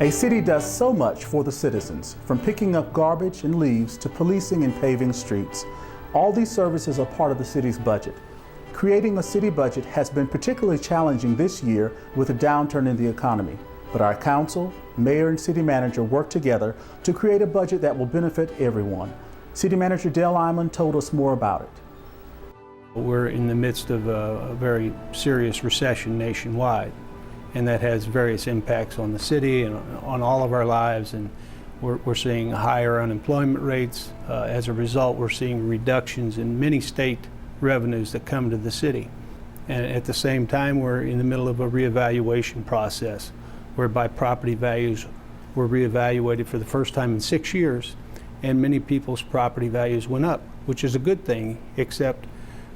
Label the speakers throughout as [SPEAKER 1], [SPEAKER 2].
[SPEAKER 1] A city does so much for the citizens, from picking up garbage and leaves to policing and paving streets. All these services are part of the city's budget. Creating a city budget has been particularly challenging this year with a downturn in the economy. But our council, mayor, and city manager worked together to create a budget that will benefit everyone. City Manager Dale Iman told us more about it.
[SPEAKER 2] We're in the midst of a very serious recession nationwide, and that has various impacts on the city and on all of our lives, and we're seeing higher unemployment rates. As a result, we're seeing reductions in many state revenues that come to the city. And at the same time, we're in the middle of a reevaluation process whereby property values were reevaluated for the first time in 6 years, and many people's property values went up, which is a good thing, except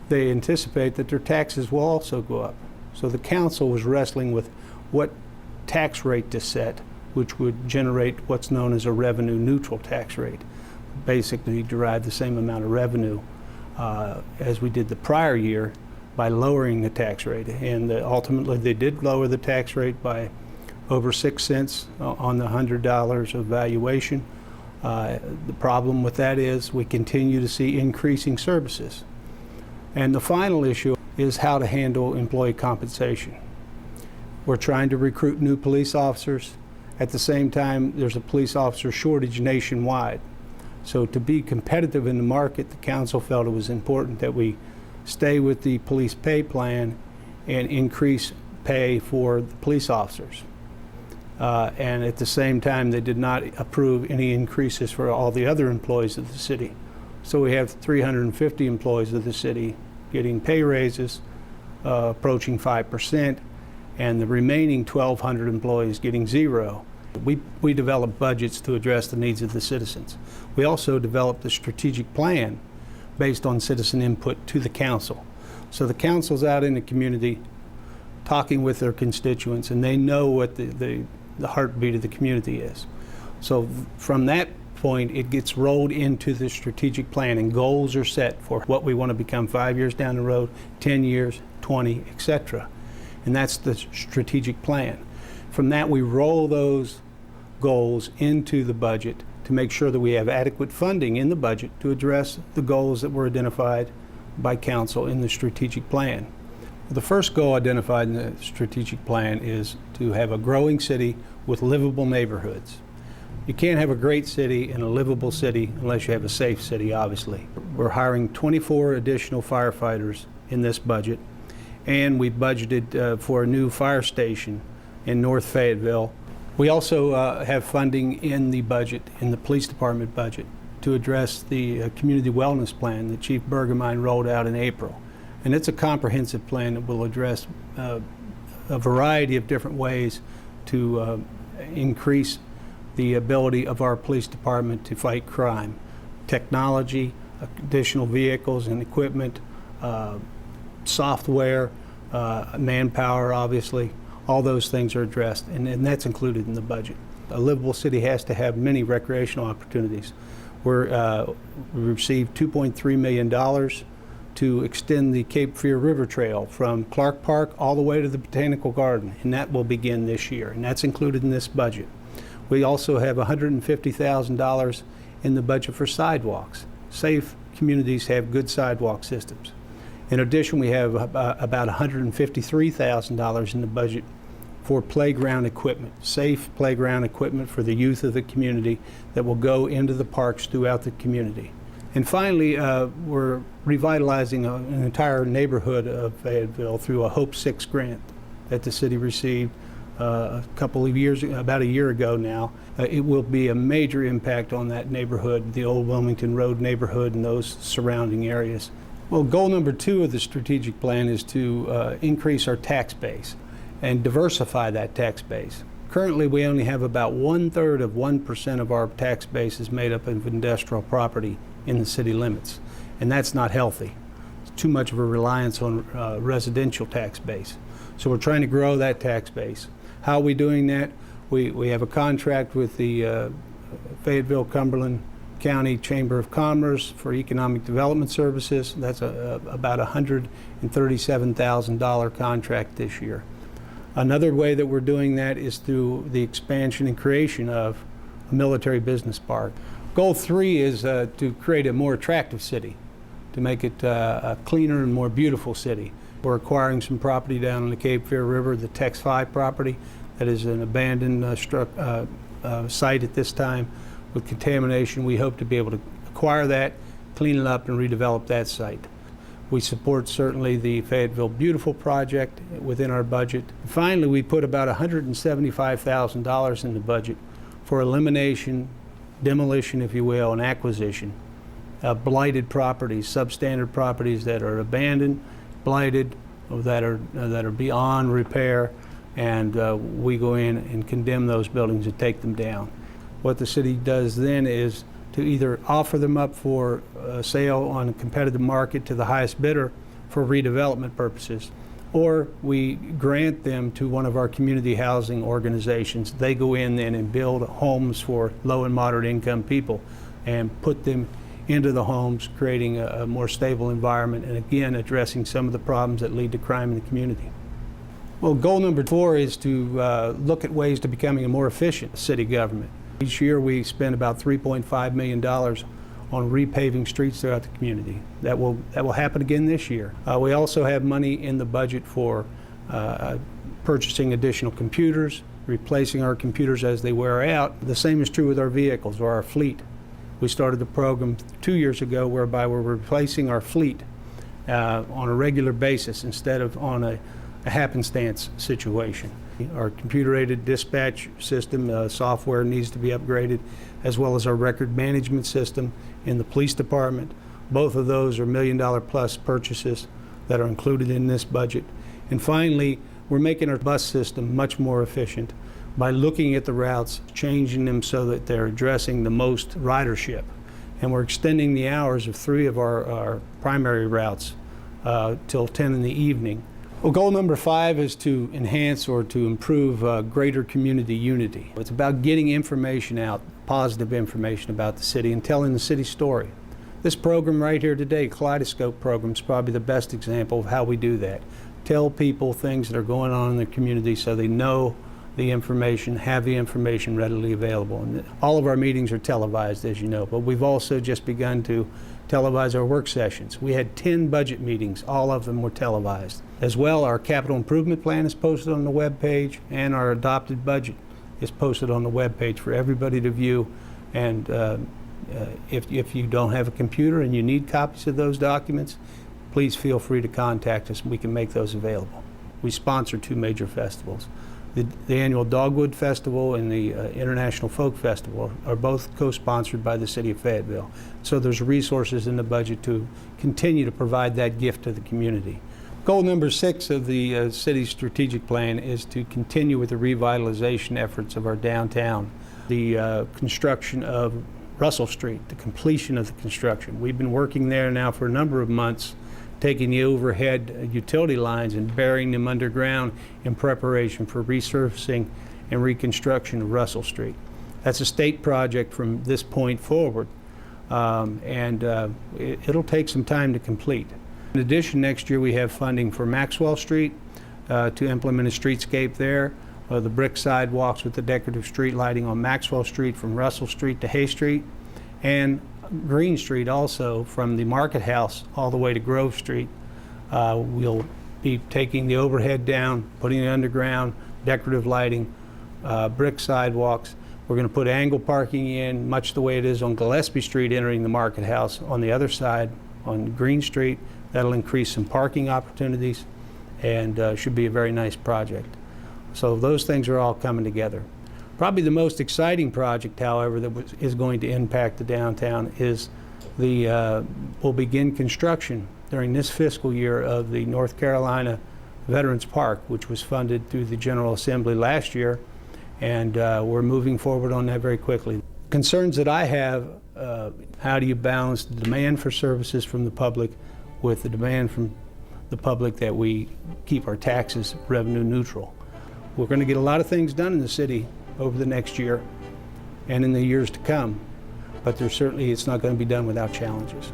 [SPEAKER 2] they anticipate that their taxes will also go up. So the council was wrestling with what tax rate to set, which would generate what's known as a revenue neutral tax rate. Basically derive the same amount of revenue as we did the prior year by lowering the tax rate. And ultimately they did lower the tax rate by over 6 cents on the $100 of valuation. The problem with that is we continue to see increasing services. And the final issue is how to handle employee compensation. We're trying to recruit new police officers. At the same time, there's a police officer shortage nationwide. So to be competitive in the market, the council felt it was important that we stay with the police pay plan and increase pay for the police officers. And at the same time, they did not approve any increases for all the other employees of the city. So we have 350 employees of the city getting pay raises approaching 5%, and the remaining 1,200 employees getting zero. We develop budgets to address the needs of the citizens. We also developed a strategic plan based on citizen input to the council. So the council's out in the community talking with their constituents, and they know what the heartbeat of the community is. So from that point, it gets rolled into the strategic plan, and goals are set for what we want to become 5 years down the road, 10 years, 20, etc. And that's the strategic plan. From that, we roll those goals into the budget to make sure that we have adequate funding in the budget to address the goals that were identified by council in the strategic plan. The first goal identified in the strategic plan is to have a growing city with livable neighborhoods. You can't have a great city and a livable city unless you have a safe city, obviously. We're hiring 24 additional firefighters in this budget, and we budgeted for a new fire station in North Fayetteville. We also have funding in the budget, in the police department budget, to address the community wellness plan that Chief Berghamine rolled out in April. And it's a comprehensive plan that will address a variety of different ways to increase the ability of our police department to fight crime. Technology, additional vehicles and equipment, software, manpower, obviously. All those things are addressed, and that's included in the budget. A livable city has to have many recreational opportunities. We received $2.3 million to extend the Cape Fear River Trail from Clark Park all the way to the Botanical Garden, and that will begin this year, and that's included in this budget. We also have $150,000 in the budget for sidewalks. Safe communities have good sidewalk systems. In addition, we have about $153,000 in the budget for playground equipment, safe playground equipment for the youth of the community that will go into the parks throughout the community. And finally, we're revitalizing an entire neighborhood of Fayetteville through a Hope 6 grant that the city received a couple of years, about a year ago now. It will be a major impact on that neighborhood, the old Wilmington Road neighborhood and those surrounding areas. Well, goal number 2 of the strategic plan is to increase our tax base and diversify that tax base. Currently, we only have about 1/3 of 1% of our tax base is made up of industrial property in the city limits, and that's not healthy. It's too much of a reliance on residential tax base. So we're trying to grow that tax base. How are we doing that? We have a contract with the Fayetteville Cumberland County Chamber of Commerce for economic development services. That's about $137,000 contract this year. Another way that we're doing that is through the expansion and creation of a military business park. Goal 3 is to create a more attractive city, to make it a cleaner and more beautiful city. We're acquiring some property down on the Cape Fear River, the Tex 5 property, that is an abandoned site at this time with contamination. We hope to be able to acquire that, clean it up, and redevelop that site. We support certainly the Fayetteville Beautiful project within our budget. Finally, we put about $175,000 in the budget for elimination, demolition, if you will, and acquisition of blighted properties, substandard properties that are abandoned, blighted, or that are beyond repair, and we go in and condemn those buildings and take them down. What the city does then is to either offer them up for sale on a competitive market to the highest bidder for redevelopment purposes, or we grant them to one of our community housing organizations. They go in then and build homes for low and moderate income people and put them into the homes, creating a more stable environment, and again addressing some of the problems that lead to crime in the community. Well, goal number 4 is to look at ways to becoming a more efficient city government. Each year we spend about $3.5 million on repaving streets throughout the community. That will happen again this year. We also have money in the budget for purchasing additional computers, replacing our computers as they wear out. The same is true with our vehicles or our fleet. We started the program 2 years ago whereby we're replacing our fleet on a regular basis instead of on a happenstance situation. Our computer-aided dispatch system software needs to be upgraded, as well as our record management system in the police department. Both of those are $1 million plus purchases that are included in this budget. And finally, we're making our bus system much more efficient by looking at the routes, changing them so that they're addressing the most ridership. And we're extending the hours of 3 of our primary routes till 10 in the evening. Well, goal number 5 is to enhance or to improve greater community unity. It's about getting information out, positive information about the city, and telling the city story. This program right here today, Kaleidoscope program, is probably the best example of how we do that. Tell people things that are going on in their community so they know the information, have the information readily available. And all of our meetings are televised, as you know, but we've also just begun to televise our work sessions. We had 10 budget meetings, all of them were televised. As well, our capital improvement plan is posted on the web page, and our adopted budget is posted on the web page for everybody to view. And if you don't have a computer and you need copies of those documents, please feel free to contact us and we can make those available. We sponsor 2 major festivals. The annual Dogwood Festival and the International Folk Festival are both co-sponsored by the City of Fayetteville. So there's resources in the budget to continue to provide that gift to the community. Goal number 6 of the city's strategic plan is to continue with the revitalization efforts of our downtown. The construction of Russell Street, the completion of the construction. We've been working there now for a number of months, taking the overhead utility lines and burying them underground in preparation for resurfacing and reconstruction of Russell Street. That's a state project from this point forward, and it'll take some time to complete. In addition, next year we have funding for Maxwell Street to implement a streetscape there, the brick sidewalks with the decorative street lighting on Maxwell Street from Russell Street to Hay Street, and Green Street also from the Market House all the way to Grove Street. We'll be taking the overhead down, putting it underground, decorative lighting, brick sidewalks. We're going to put angle parking in, much the way it is on Gillespie Street entering the Market House. On the other side, on Green Street, that'll increase some parking opportunities and should be a very nice project. So those things are all coming together. Probably the most exciting project, however, that is going to impact the downtown is we'll begin construction during this fiscal year of the North Carolina Veterans Park, which was funded through the General Assembly last year, and we're moving forward on that very quickly. Concerns that I have, how do you balance the demand for services from the public with the demand from the public that we keep our taxes revenue neutral? We're going to get a lot of things done in the city over the next year and in the years to come, but it's not going to be done without challenges.